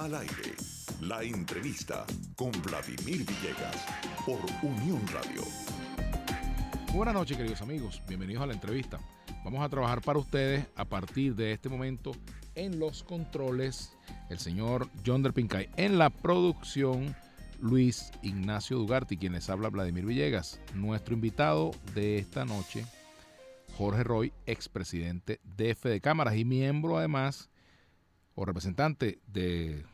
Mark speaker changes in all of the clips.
Speaker 1: Al aire, la entrevista con Vladimir Villegas por Unión Radio.
Speaker 2: Buenas noches, queridos amigos. Bienvenidos a la entrevista. Vamos a trabajar para ustedes a partir de este momento en los controles, el señor John Del Pincay. En la producción, Luis Ignacio Dugarty, quien les habla, Vladimir Villegas. Nuestro invitado de esta noche, Jorge Roy, expresidente de Fede Cámaras y miembro además o representante del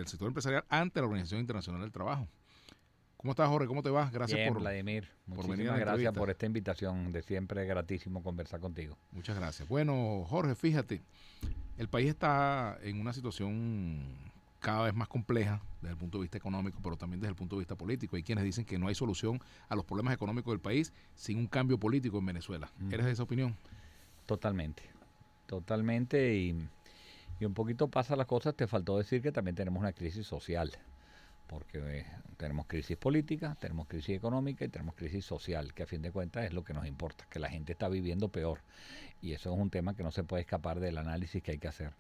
Speaker 2: sector empresarial ante la Organización Internacional del Trabajo. ¿Cómo estás, Jorge? ¿Cómo te va? Gracias
Speaker 3: Bien, Vladimir. Muchísimas gracias por esta invitación. De siempre es gratísimo conversar contigo.
Speaker 2: Muchas gracias. Bueno, Jorge, fíjate, el país está en una situación cada vez más compleja desde el punto de vista económico, pero también desde el punto de vista político. Hay quienes dicen que no hay solución a los problemas económicos del país sin un cambio político en Venezuela. ¿Eres de esa opinión?
Speaker 3: Totalmente. Totalmente. Y un poquito pasa las cosas. Te faltó decir que también tenemos una crisis social. Porque tenemos crisis política, tenemos crisis económica y tenemos crisis social, que a fin de cuentas es lo que nos importa, que la gente está viviendo peor. Y eso es un tema que no se puede escapar del análisis que hay que hacer.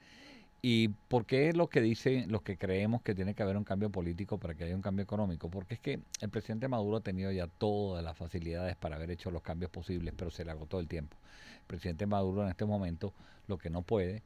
Speaker 3: ¿Y por qué es lo que dicen los que creemos que tiene que haber un cambio político para que haya un cambio económico? Porque es que el presidente Maduro ha tenido ya todas las facilidades para haber hecho los cambios posibles, pero se le agotó el tiempo. El presidente Maduro en este momento lo que no puede...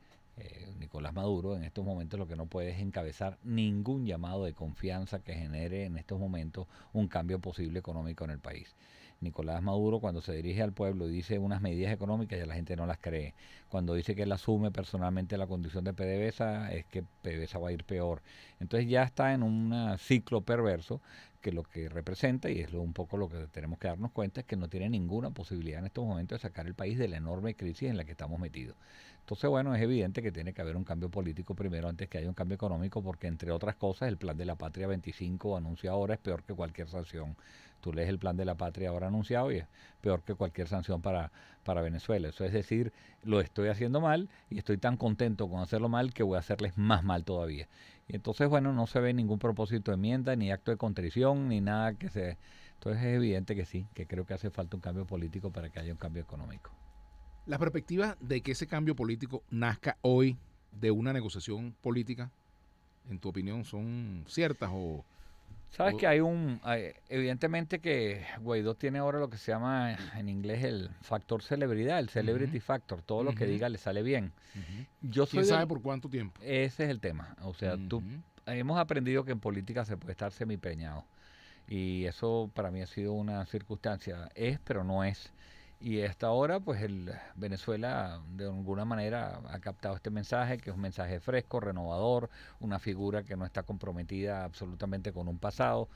Speaker 3: Nicolás Maduro en estos momentos lo que no puede es encabezar ningún llamado de confianza que genere en estos momentos un cambio posible económico en el país. Nicolás Maduro cuando se dirige al pueblo y dice unas medidas económicas ya la gente no las cree. Cuando dice que él asume personalmente la condición de PDVSA es que PDVSA va a ir peor. Entonces ya está en un ciclo perverso que lo que representa, y es un poco lo que tenemos que darnos cuenta, es que no tiene ninguna posibilidad en estos momentos de sacar el país de la enorme crisis en la que estamos metidos. Entonces, bueno, es evidente que tiene que haber un cambio político primero antes que haya un cambio económico, porque entre otras cosas el Plan de la Patria 25 anunciado ahora es peor que cualquier sanción. Tú lees el Plan de la Patria ahora anunciado y es peor que cualquier sanción para Venezuela. Eso es decir, lo estoy haciendo mal y estoy tan contento con hacerlo mal que voy a hacerles más mal todavía. Y entonces, bueno, no se ve ningún propósito de enmienda, ni acto de contrición, ni nada que se... Entonces es evidente que sí, que creo que hace falta un cambio político para que haya un cambio económico.
Speaker 2: ¿Las perspectivas de que ese cambio político nazca hoy de una negociación política, en tu opinión, son ciertas o...?
Speaker 3: Sabes que evidentemente que Guaidó tiene ahora lo que se llama en inglés el factor celebridad, el celebrity factor, todo lo que diga le sale bien.
Speaker 2: ¿Quién sabe por cuánto tiempo?
Speaker 3: Ese es el tema, o sea, hemos aprendido que en política se puede estar semipeñado y eso para mí ha sido una circunstancia, pero no es. Y hasta ahora, pues Venezuela de alguna manera ha captado este mensaje, que es un mensaje fresco, renovador, una figura que no está comprometida absolutamente con un pasado.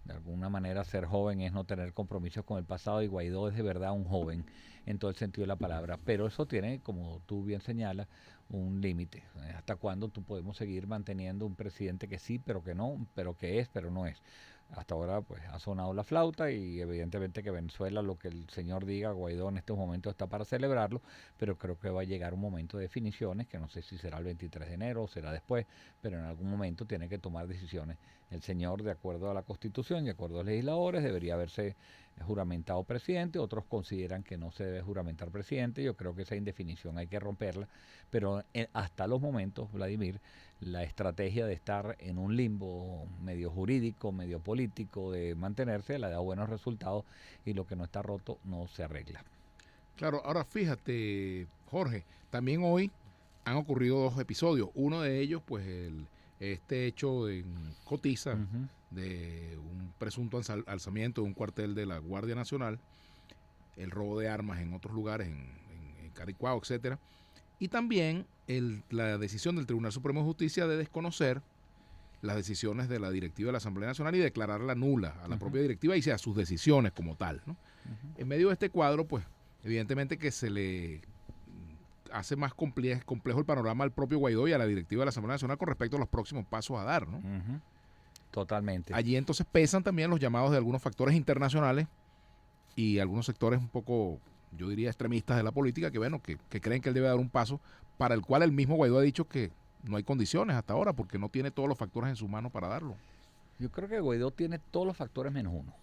Speaker 3: De alguna manera ser joven es no tener compromisos con el pasado y Guaidó es de verdad un joven en todo el sentido de la palabra. Pero eso tiene, como tú bien señalas, un límite. ¿Hasta cuándo tú podemos seguir manteniendo un presidente que sí, pero que no, pero que es, pero no es? Hasta ahora pues ha sonado la flauta y evidentemente que Venezuela, lo que el señor diga, Guaidó en estos momentos está para celebrarlo, pero creo que va a llegar un momento de definiciones, que no sé si será el 23 de enero o será después, pero en algún momento tiene que tomar decisiones. El señor, de acuerdo a la Constitución y de acuerdo a los legisladores, debería haberse juramentado presidente, otros consideran que no se debe juramentar presidente, yo creo que esa indefinición hay que romperla, pero hasta los momentos, Vladimir, la estrategia de estar en un limbo medio jurídico, medio político, de mantenerse, le da buenos resultados y lo que no está roto no se arregla.
Speaker 2: Claro, ahora fíjate, Jorge, también hoy han ocurrido dos episodios. Uno de ellos, pues este hecho en Cotiza, de un presunto alzamiento de un cuartel de la Guardia Nacional, el robo de armas en otros lugares, en Caricuao, etcétera. Y también la decisión del Tribunal Supremo de Justicia de desconocer las decisiones de la directiva de la Asamblea Nacional y declararla nula a la propia directiva y a sus decisiones como tal, ¿no? En medio de este cuadro, pues, evidentemente que se le hace más complejo el panorama al propio Guaidó y a la directiva de la Asamblea Nacional con respecto a los próximos pasos a dar, ¿no?
Speaker 3: Totalmente.
Speaker 2: Allí entonces pesan también los llamados de algunos factores internacionales y algunos sectores un poco, yo diría, extremistas de la política, que bueno, que creen que él debe dar un paso para el cual el mismo Guaidó ha dicho que no hay condiciones hasta ahora porque no tiene todos los factores en su mano para darlo.
Speaker 3: Yo creo que Guaidó tiene todos los factores menos uno.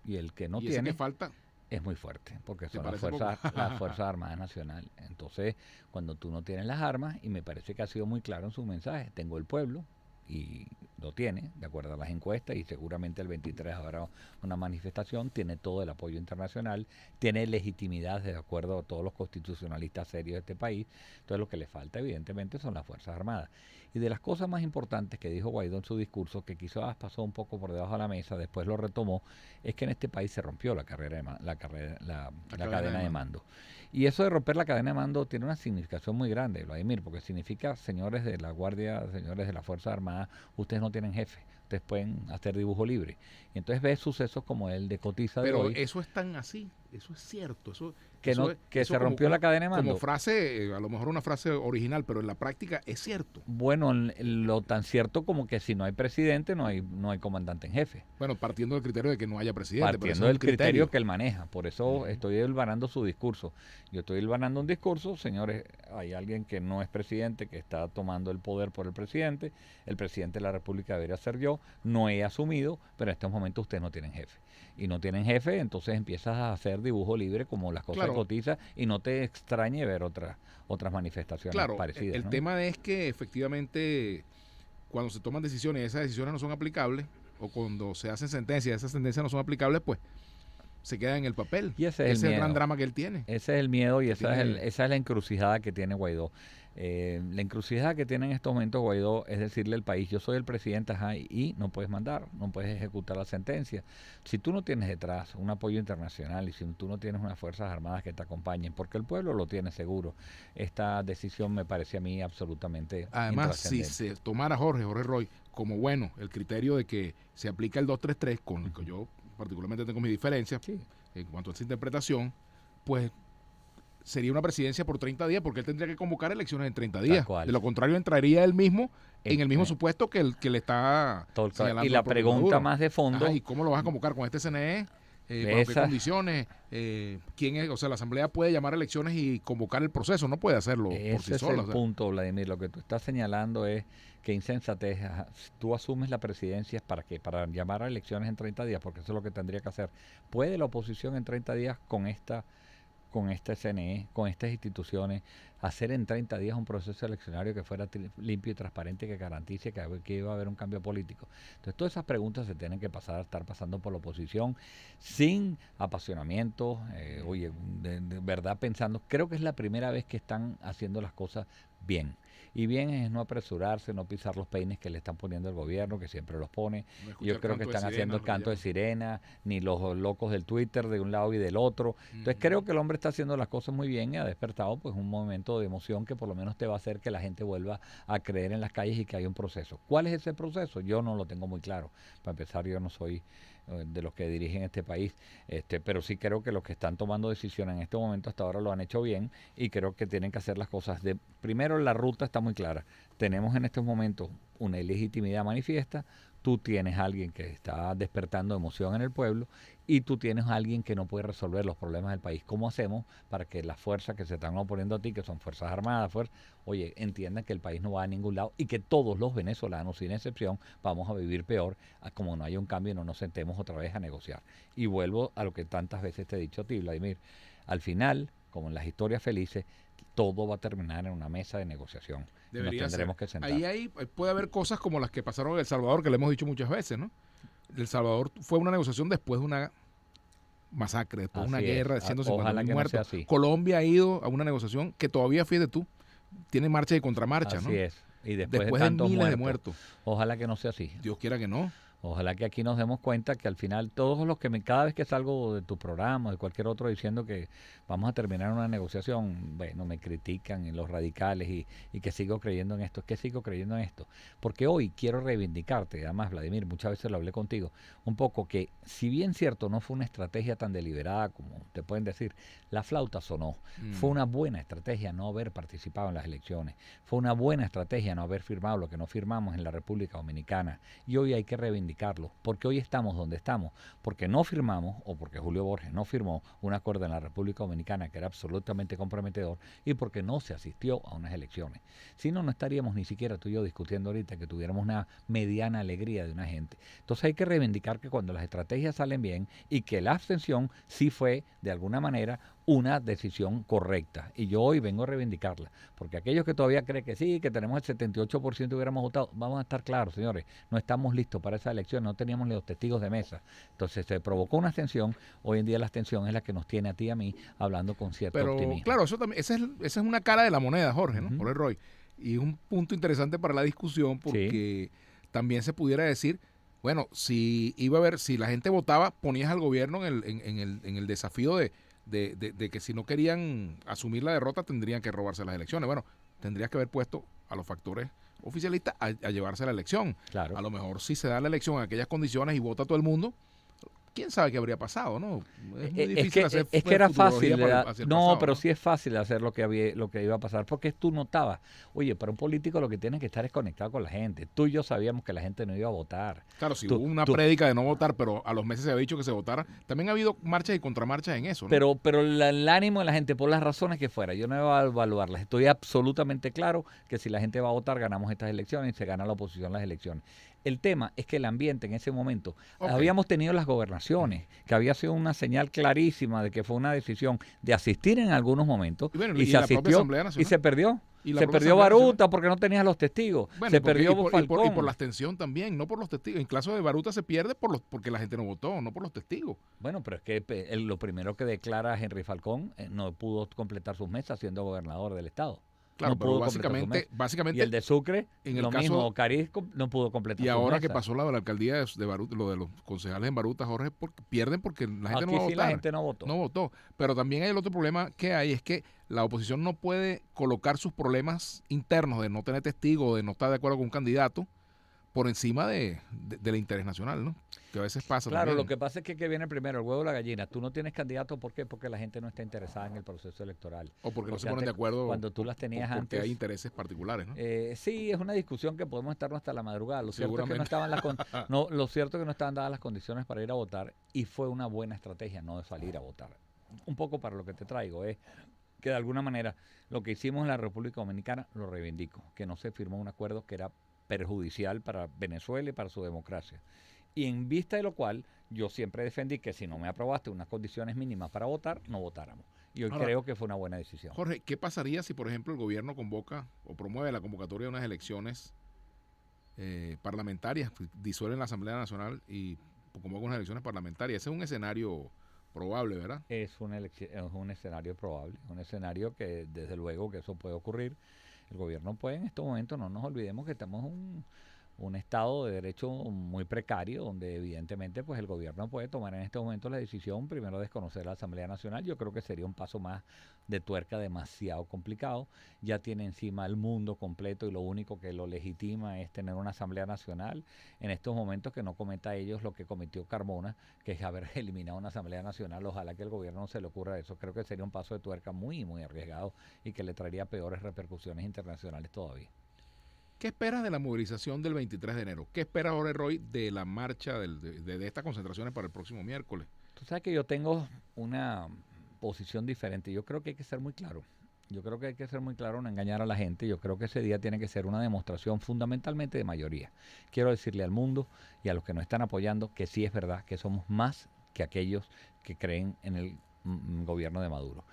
Speaker 3: Y el que no
Speaker 2: ¿Y
Speaker 3: tiene
Speaker 2: ese que falta?
Speaker 3: es muy fuerte, porque son las Fuerzas Armadas Nacionales. Entonces, cuando tú no tienes las armas, y me parece que ha sido muy claro en su mensaje, tengo el pueblo y lo tiene, de acuerdo a las encuestas, y seguramente el 23 habrá una manifestación, tiene todo el apoyo internacional, tiene legitimidad de acuerdo a todos los constitucionalistas serios de este país. Entonces lo que le falta evidentemente son las Fuerzas Armadas. Y de las cosas más importantes que dijo Guaidó en su discurso, que quizás pasó un poco por debajo de la mesa, después lo retomó, es que en este país se rompió la cadena de mando. Y eso de romper la cadena de mando tiene una significación muy grande, Vladimir, porque significa, señores de la Guardia, señores de la Fuerza Armada, ustedes no tienen jefe, ustedes pueden hacer dibujo libre. Y entonces ves sucesos como el de Cotiza de hoy.
Speaker 2: Pero eso es tan así, eso es cierto,
Speaker 3: Que se rompió la cadena de mando.
Speaker 2: Como frase, a lo mejor una frase original, pero en la práctica es cierto.
Speaker 3: Bueno, lo tan cierto como que si no hay presidente, no hay comandante en jefe.
Speaker 2: Bueno, partiendo del criterio de que no haya presidente.
Speaker 3: Partiendo del criterio que él maneja. Por eso estoy hilvanando su discurso. Yo estoy hilvanando un discurso, señores, hay alguien que no es presidente, que está tomando el poder por el presidente de la República debería ser yo, no he asumido, pero en estos momentos ustedes no tienen jefe. Y no tienen jefe, entonces empiezas a hacer dibujo libre como las cosas Cotiza y no te extrañe ver otras manifestaciones parecidas.
Speaker 2: El tema es que efectivamente cuando se toman decisiones y esas decisiones no son aplicables, o cuando se hacen sentencias y esas sentencias no son aplicables, pues se queda en el papel.
Speaker 3: Y ese es el
Speaker 2: gran drama que él tiene.
Speaker 3: Ese es el miedo y esa es la encrucijada que tiene Guaidó. La encrucijada que tiene en estos momentos Guaidó es decirle al país, yo soy el presidente, y no puedes mandar, no puedes ejecutar la sentencia. Si tú no tienes detrás un apoyo internacional y si tú no tienes unas Fuerzas Armadas que te acompañen, porque el pueblo lo tiene seguro, esta decisión me parece a mí absolutamente
Speaker 2: Además, si se tomara Jorge Roy, como bueno, el criterio de que se aplica el 233, con el que yo particularmente tengo mis diferencias en cuanto a esa interpretación, pues sería una presidencia por 30 días porque él tendría que convocar elecciones en 30 días. De lo contrario, entraría él mismo en el mismo supuesto que el que le está señalando.
Speaker 3: Y la pregunta más de fondo.
Speaker 2: ¿Y cómo lo vas a convocar con este CNE? ¿Bajo qué condiciones? ¿Quién es? O sea, la Asamblea puede llamar a elecciones y convocar el proceso, no puede hacerlo por sí sola.
Speaker 3: Ese es el punto, Vladimir. Lo que tú estás señalando es que insensatez. Tú asumes la presidencia ¿para qué? Para llamar a elecciones en 30 días, porque eso es lo que tendría que hacer. ¿Puede la oposición en 30 días con este CNE, con estas instituciones, hacer en 30 días un proceso eleccionario que fuera limpio y transparente, que garantice que iba a haber un cambio político? Entonces, todas esas preguntas se tienen que estar pasando por la oposición, sin apasionamiento, de verdad pensando. Creo que es la primera vez que están haciendo las cosas bien. Y bien es no apresurarse, no pisar los peines que le están poniendo el gobierno, que siempre los pone. Yo creo que están haciendo el canto de sirena, ni los locos del Twitter de un lado y del otro. Entonces creo que el hombre está haciendo las cosas muy bien y ha despertado pues un momento de emoción que por lo menos te va a hacer que la gente vuelva a creer en las calles y que haya un proceso. ¿Cuál es ese proceso? Yo no lo tengo muy claro. Para empezar, yo no soy de los que dirigen este país, pero sí creo que los que están tomando decisiones en este momento hasta ahora lo han hecho bien y creo que tienen que hacer las cosas primero la ruta está muy clara. Tenemos en estos momentos una ilegitimidad manifiesta, tú tienes a alguien que está despertando emoción en el pueblo y tú tienes a alguien que no puede resolver los problemas del país. ¿Cómo hacemos para que las fuerzas que se están oponiendo a ti, que son Fuerzas Armadas, entiendan que el país no va a ningún lado y que todos los venezolanos, sin excepción, vamos a vivir peor, como no haya un cambio y no nos sentemos otra vez a negociar? Y vuelvo a lo que tantas veces te he dicho a ti, Vladimir. Al final, como en las historias felices, todo va a terminar en una mesa de negociación. Nos tendremos que sentar.
Speaker 2: Ahí puede haber cosas como las que pasaron en El Salvador, que le hemos dicho muchas veces, ¿no? El Salvador fue una negociación después de una masacre, después de una guerra de 150.000 muertos. No. Colombia ha ido a una negociación que todavía, fíjate tú, tiene marcha y contramarcha, ¿no?
Speaker 3: Así es. Y después de
Speaker 2: tantos miles de muertos.
Speaker 3: Ojalá que no sea así.
Speaker 2: Dios quiera que no.
Speaker 3: Ojalá que aquí nos demos cuenta que al final todos los que cada vez que salgo de tu programa, de cualquier otro, diciendo que vamos a terminar una negociación, bueno, me critican en los radicales y que sigo creyendo en esto. ¿Qué sigo creyendo en esto? Porque hoy quiero reivindicarte, además, Vladimir, muchas veces lo hablé contigo, un poco que si bien cierto no fue una estrategia tan deliberada como te pueden decir, la flauta sonó. Fue una buena estrategia no haber participado en las elecciones. Fue una buena estrategia no haber firmado lo que no firmamos en la República Dominicana. Y hoy hay que reivindicarlo, porque hoy estamos donde estamos, porque no firmamos, o porque Julio Borges no firmó un acuerdo en la República Dominicana que era absolutamente comprometedor, y porque no se asistió a unas elecciones. Si no, no estaríamos ni siquiera tú y yo discutiendo ahorita que tuviéramos una mediana alegría de una gente. Entonces hay que reivindicar que cuando las estrategias salen bien y que la abstención sí fue, de alguna manera, una decisión correcta. Y yo hoy vengo a reivindicarla. Porque aquellos que todavía creen que sí, que tenemos el 78% hubiéramos votado, vamos a estar claros, señores, no estamos listos para esa elección, no teníamos los testigos de mesa. Entonces se provocó una abstención. Hoy en día la abstención es la que nos tiene a ti y a mí hablando con cierto optimismo.
Speaker 2: Claro, eso también, esa es una cara de la moneda, Jorge, ¿no? Jorge Roy. Y es un punto interesante para la discusión porque también se pudiera decir, bueno, si la gente votaba, ponías al gobierno en el desafío de que si no querían asumir la derrota tendrían que robarse las elecciones. Bueno, tendrías que haber puesto a los factores oficialistas a llevarse la elección.
Speaker 3: Claro.
Speaker 2: A lo mejor si se da la elección en aquellas condiciones y vota todo el mundo, quién sabe qué habría pasado, ¿no? Es muy difícil hacer
Speaker 3: es que era fácil, pero
Speaker 2: ¿no?
Speaker 3: sí es fácil hacer lo que iba a pasar, porque tú notabas, oye, para un político lo que tiene que estar es conectado con la gente. Tú y yo sabíamos que la gente no iba a votar.
Speaker 2: Claro, si hubo una prédica de no votar, pero a los meses se había dicho que se votara. También ha habido marchas y contramarchas en eso, ¿no?
Speaker 3: Pero el ánimo de la gente, por las razones que fuera, yo no iba a evaluarlas. Estoy absolutamente claro que si la gente va a votar, ganamos estas elecciones y se gana la oposición las elecciones. El tema es que el ambiente en ese momento, habíamos tenido las gobernaciones, que había sido una señal clarísima de que fue una decisión de asistir en algunos momentos, y se asistió y se perdió. Se perdió Baruta porque no tenías los testigos.
Speaker 2: Bueno,
Speaker 3: se perdió Falcón.
Speaker 2: Y por la abstención también, no por los testigos. En caso de Baruta se pierde porque la gente no votó, no por los testigos.
Speaker 3: Bueno, pero es que lo primero que declara Henry Falcón no pudo completar sus mesas siendo gobernador del estado.
Speaker 2: Claro,
Speaker 3: no
Speaker 2: pero básicamente
Speaker 3: y el de Sucre,
Speaker 2: en el
Speaker 3: lo
Speaker 2: caso,
Speaker 3: mismo, Cariz no pudo completar.
Speaker 2: Y ahora que pasó la alcaldía de Baruta, lo de los concejales en Baruta, Jorge, pierden porque la gente no va a votar.
Speaker 3: La gente no votó.
Speaker 2: No votó. Pero también hay el otro problema que hay, es que la oposición no puede colocar sus problemas internos de no tener testigos, de no estar de acuerdo con un candidato, por encima del interés nacional, ¿no? Que a veces pasa.
Speaker 3: Claro,
Speaker 2: también.
Speaker 3: Lo que pasa es que viene primero, el huevo o la gallina. Tú no tienes candidato, ¿por qué? Porque la gente no está interesada en el proceso electoral.
Speaker 2: O porque no se ponen de acuerdo.
Speaker 3: Cuando tú las tenías
Speaker 2: porque
Speaker 3: antes.
Speaker 2: Hay intereses particulares, ¿no?
Speaker 3: Sí, es una discusión que podemos estarnos hasta la madrugada. Lo cierto es que lo cierto es que no estaban dadas las condiciones para ir a votar y fue una buena estrategia no salir a votar. Un poco para lo que te traigo es que de alguna manera lo que hicimos en la República Dominicana lo reivindico, que no se firmó un acuerdo que era perjudicial para Venezuela y para su democracia. Y en vista de lo cual, yo siempre defendí que si no me aprobaste unas condiciones mínimas para votar, no votáramos. Y hoy creo que fue una buena decisión.
Speaker 2: Jorge, ¿qué pasaría si, por ejemplo, el gobierno convoca o promueve la convocatoria de unas elecciones parlamentarias, disuelven la Asamblea Nacional y convoca unas elecciones parlamentarias? Ese es un escenario probable, ¿verdad?
Speaker 3: Es un escenario probable, un escenario que desde luego que eso puede ocurrir. El gobierno puede en estos momentos, no nos olvidemos que estamos en un estado de derecho muy precario, donde evidentemente pues el gobierno puede tomar en este momento la decisión, primero desconocer la Asamblea Nacional. Yo creo que sería un paso más de tuerca demasiado complicado. Ya tiene encima el mundo completo y lo único que lo legitima es tener una Asamblea Nacional en estos momentos, que no cometa ellos lo que cometió Carmona, que es haber eliminado una Asamblea Nacional. Ojalá que el gobierno no se le ocurra eso. Creo que sería un paso de tuerca muy, muy arriesgado y que le traería peores repercusiones internacionales todavía.
Speaker 2: ¿Qué esperas de la movilización del 23 de enero? ¿Qué esperas, Jorge Roy, de la marcha de estas concentraciones para el próximo miércoles?
Speaker 3: Tú sabes que yo tengo una posición diferente. Yo creo que hay que ser muy claro. No engañar a la gente. Yo creo que ese día tiene que ser una demostración fundamentalmente de mayoría. Quiero decirle al mundo y a los que nos están apoyando que sí es verdad que somos más que aquellos que creen en el gobierno de Maduro.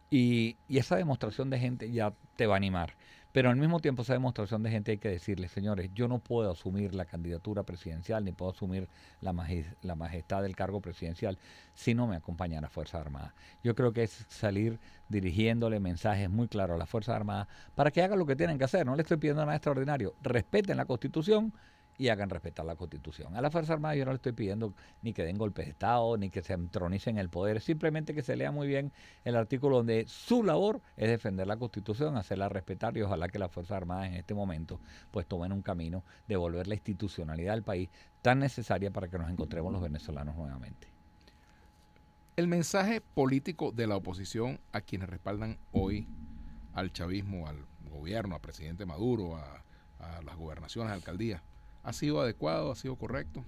Speaker 3: Y esa demostración de gente ya te va a animar. Pero al mismo tiempo esa demostración de gente hay que decirle, señores, yo no puedo asumir la candidatura presidencial ni puedo asumir la majestad del cargo presidencial si no me acompañan las Fuerzas Armadas. Yo creo que es salir dirigiéndole mensajes muy claros a las Fuerzas Armadas para que hagan lo que tienen que hacer. No le estoy pidiendo nada extraordinario. Respeten la Constitución y hagan respetar la Constitución. A la Fuerza Armada yo no le estoy pidiendo ni que den golpes de Estado, ni que se entronicen el poder, simplemente que se lea muy bien el artículo donde su labor es defender la Constitución, hacerla respetar, y ojalá que las Fuerzas Armadas en este momento pues tomen un camino de volver la institucionalidad al país tan necesaria para que nos encontremos los venezolanos nuevamente.
Speaker 2: El mensaje político de la oposición a quienes respaldan hoy al chavismo, al gobierno, al presidente Maduro, a las gobernaciones, alcaldías, ¿ha sido adecuado? ¿Ha sido correcto?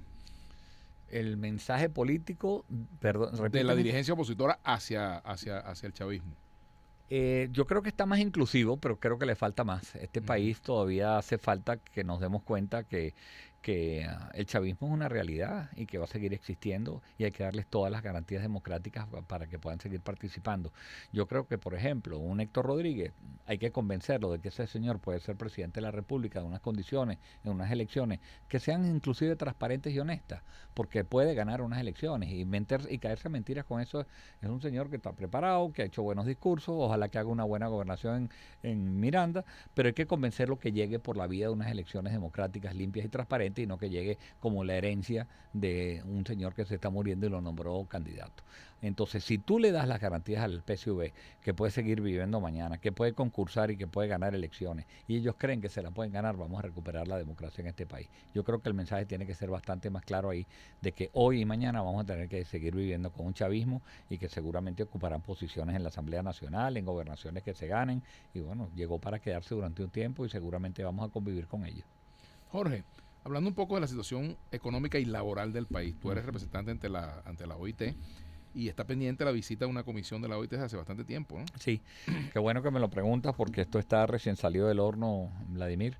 Speaker 3: El mensaje político,
Speaker 2: de la dirigencia opositora hacia el chavismo.
Speaker 3: Yo creo que está más inclusivo, pero creo que le falta más. País todavía hace falta que nos demos cuenta que que el chavismo es una realidad y que va a seguir existiendo y hay que darles todas las garantías democráticas para que puedan seguir participando. Yo creo que, por ejemplo, un Héctor Rodríguez, hay que convencerlo de que ese señor puede ser presidente de la República en unas condiciones, en unas elecciones que sean inclusive transparentes y honestas, porque puede ganar unas elecciones y caerse a mentiras con eso. Es un señor que está preparado, que ha hecho buenos discursos, ojalá que haga una buena gobernación en Miranda, pero hay que convencerlo que llegue por la vía de unas elecciones democráticas, limpias y transparentes, y no que llegue como la herencia de un señor que se está muriendo y lo nombró candidato. Entonces, si tú le das las garantías al PSV, que puede seguir viviendo mañana, que puede concursar y que puede ganar elecciones, y ellos creen que se la pueden ganar, vamos a recuperar la democracia en este país. Yo creo que el mensaje tiene que ser bastante más claro ahí, de que hoy y mañana vamos a tener que seguir viviendo con un chavismo y que seguramente ocuparán posiciones en la Asamblea Nacional, en gobernaciones que se ganen, y bueno, llegó para quedarse durante un tiempo y seguramente vamos a convivir con ellos.
Speaker 2: Jorge, hablando un poco de la situación económica y laboral del país, tú eres representante ante la OIT y está pendiente la visita de una comisión de la OIT desde hace bastante tiempo, ¿no?
Speaker 3: Sí, qué bueno que me lo preguntas porque esto está recién salido del horno, Vladimir.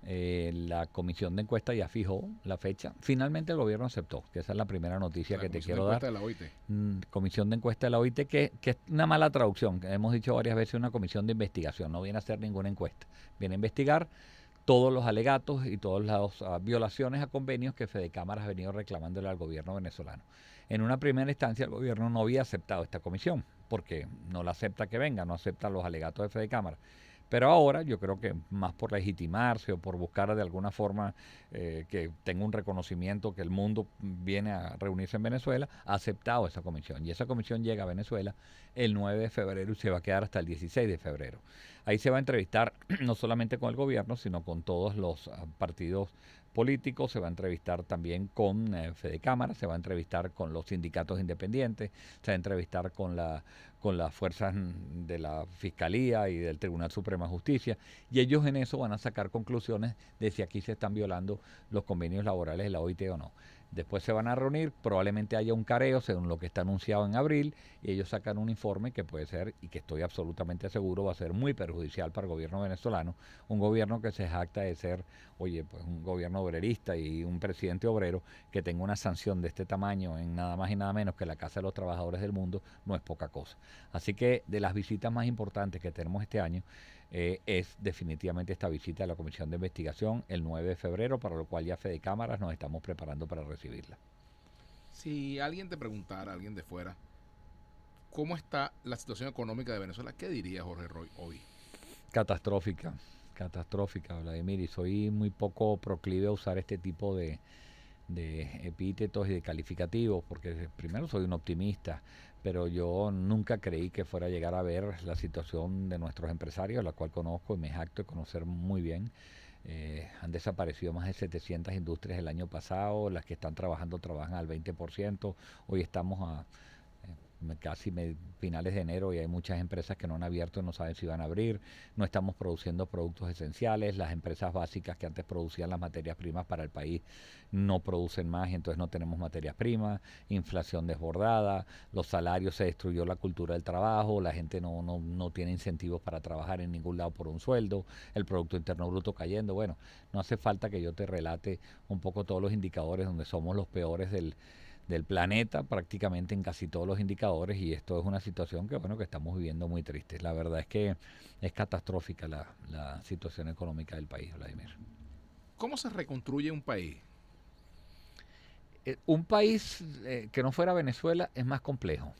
Speaker 3: La comisión de encuesta ya fijó la fecha. Finalmente el gobierno aceptó, que esa es la primera noticia que te quiero dar.
Speaker 2: De la OIT.
Speaker 3: Comisión de encuesta de la OIT, que es una mala traducción, que hemos dicho varias veces, una comisión de investigación, no viene a hacer ninguna encuesta, viene a investigar todos los alegatos y todas las violaciones a convenios que Fedecámaras ha venido reclamándole al gobierno venezolano. En una primera instancia el gobierno no había aceptado esta comisión, porque no la acepta que venga, no acepta los alegatos de Fedecámaras. Pero ahora yo creo que más por legitimarse o por buscar de alguna forma que tenga un reconocimiento que el mundo viene a reunirse en Venezuela, ha aceptado esa comisión. Y esa comisión llega a Venezuela el 9 de febrero y se va a quedar hasta el 16 de febrero. Ahí se va a entrevistar no solamente con el gobierno, sino con todos los partidos políticos, se va a entrevistar también con Fedecámara, se va a entrevistar con los sindicatos independientes, se va a entrevistar con las fuerzas de la Fiscalía y del Tribunal Supremo de Justicia, y ellos en eso van a sacar conclusiones de si aquí se están violando los convenios laborales de la OIT o no. Después se van a reunir, probablemente haya un careo, según lo que está anunciado en abril, y ellos sacan un informe que puede ser, y que estoy absolutamente seguro, va a ser muy perjudicial para el gobierno venezolano, un gobierno que se jacta de ser, pues un gobierno obrerista y un presidente obrero que tenga una sanción de este tamaño en nada más y nada menos que la Casa de los Trabajadores del Mundo, no es poca cosa. Así que de las visitas más importantes que tenemos este año, es definitivamente esta visita a la Comisión de Investigación el 9 de febrero, para lo cual ya Fedecámaras nos estamos preparando para recibirla.
Speaker 2: Si alguien te preguntara, alguien de fuera, ¿cómo está la situación económica de Venezuela? ¿Qué diría Jorge Roy hoy?
Speaker 3: Catastrófica, Vladimir, y soy muy poco proclive a usar este tipo de epítetos y de calificativos, porque primero soy un optimista, pero yo nunca creí que fuera a llegar a ver la situación de nuestros empresarios, la cual conozco y me jacto de conocer muy bien. Han desaparecido más de 700 industrias el año pasado, las que están trabajando trabajan al 20%, hoy estamos a casi finales de enero y hay muchas empresas que no han abierto y no saben si van a abrir, no estamos produciendo productos esenciales, las empresas básicas que antes producían las materias primas para el país no producen más y entonces no tenemos materias primas, inflación desbordada, los salarios, se destruyó la cultura del trabajo, la gente no tiene incentivos para trabajar en ningún lado por un sueldo, el Producto Interno Bruto cayendo. Bueno, no hace falta que yo te relate un poco todos los indicadores donde somos los peores del planeta prácticamente en casi todos los indicadores, y esto es una situación que estamos viviendo muy triste. La verdad es que es catastrófica la situación económica del país, Vladimir.
Speaker 2: ¿Cómo se reconstruye un país?
Speaker 3: Un país que no fuera Venezuela es más complejo.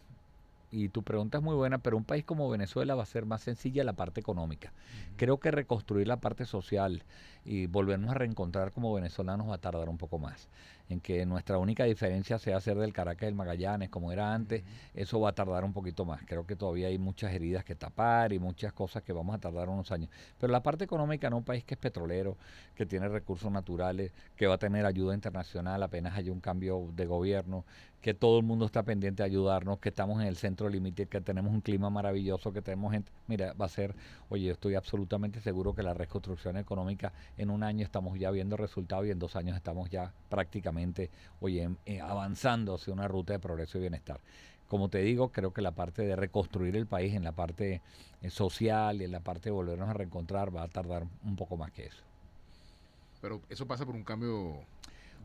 Speaker 3: Y tu pregunta es muy buena, pero un país como Venezuela va a ser más sencilla la parte económica. Creo que reconstruir la parte social y volvernos a reencontrar como venezolanos va a tardar un poco más. En que nuestra única diferencia sea ser del Caracas del Magallanes como era antes, eso va a tardar un poquito más. Creo que todavía hay muchas heridas que tapar y muchas cosas que vamos a tardar unos años. Pero la parte económica, en un país que es petrolero, que tiene recursos naturales, que va a tener ayuda internacional apenas haya un cambio de gobierno, que todo el mundo está pendiente de ayudarnos, que estamos en el centro límite, que tenemos un clima maravilloso, que tenemos gente. Mira, va a ser, yo estoy absolutamente seguro que la reconstrucción económica en un año estamos ya viendo resultados y en 2 años estamos ya prácticamente, avanzando hacia una ruta de progreso y bienestar. Como te digo, creo que la parte de reconstruir el país, en la parte social y en la parte de volvernos a reencontrar, va a tardar un poco más que eso.
Speaker 2: Pero eso pasa por un cambio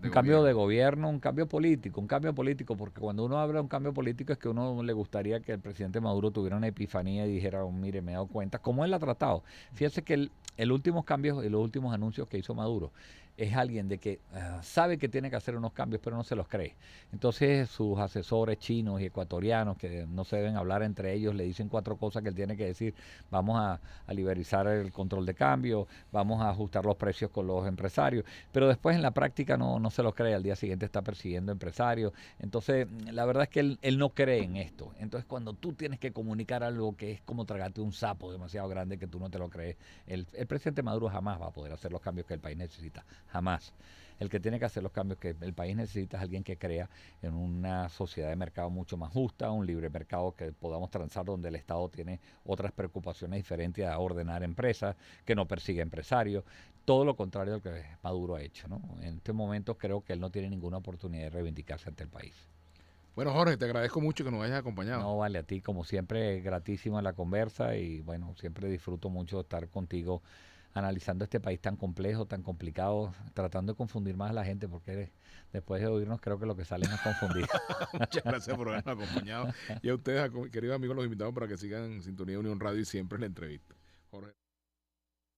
Speaker 3: un cambio de gobierno, un cambio político, porque cuando uno habla de un cambio político es que uno le gustaría que el presidente Maduro tuviera una epifanía y dijera, oh, mire, me he dado cuenta, como él ha tratado. Fíjese que el últimos cambios y los últimos anuncios que hizo Maduro es alguien de que sabe que tiene que hacer unos cambios, pero no se los cree. Entonces sus asesores chinos y ecuatorianos, que no se deben hablar entre ellos, le dicen 4 cosas que él tiene que decir. Vamos a liberalizar el control de cambio, vamos a ajustar los precios con los empresarios, pero después en la práctica no se los cree. Al día siguiente está persiguiendo empresarios. Entonces la verdad es que él no cree en esto. Entonces cuando tú tienes que comunicar algo que es como tragarte un sapo demasiado grande que tú no te lo crees, el presidente Maduro jamás va a poder hacer los cambios que el país necesita. Jamás. El que tiene que hacer los cambios que el país necesita es alguien que crea en una sociedad de mercado mucho más justa, un libre mercado que podamos transar, donde el Estado tiene otras preocupaciones diferentes a ordenar empresas, que no persigue empresarios, todo lo contrario de lo que Maduro ha hecho, ¿no? En este momento creo que él no tiene ninguna oportunidad de reivindicarse ante el país.
Speaker 2: Bueno, Jorge, te agradezco mucho que nos hayas acompañado.
Speaker 3: No, vale, a ti como siempre, gratísima la conversa y bueno, siempre disfruto mucho estar contigo analizando este país tan complejo, tan complicado, tratando de confundir más a la gente, porque después de oírnos creo que lo que sale es confundir.
Speaker 2: Muchas gracias por habernos acompañado. Y a ustedes, queridos amigos, los invitamos para que sigan en sintonía de Unión Radio y siempre en la entrevista. Jorge.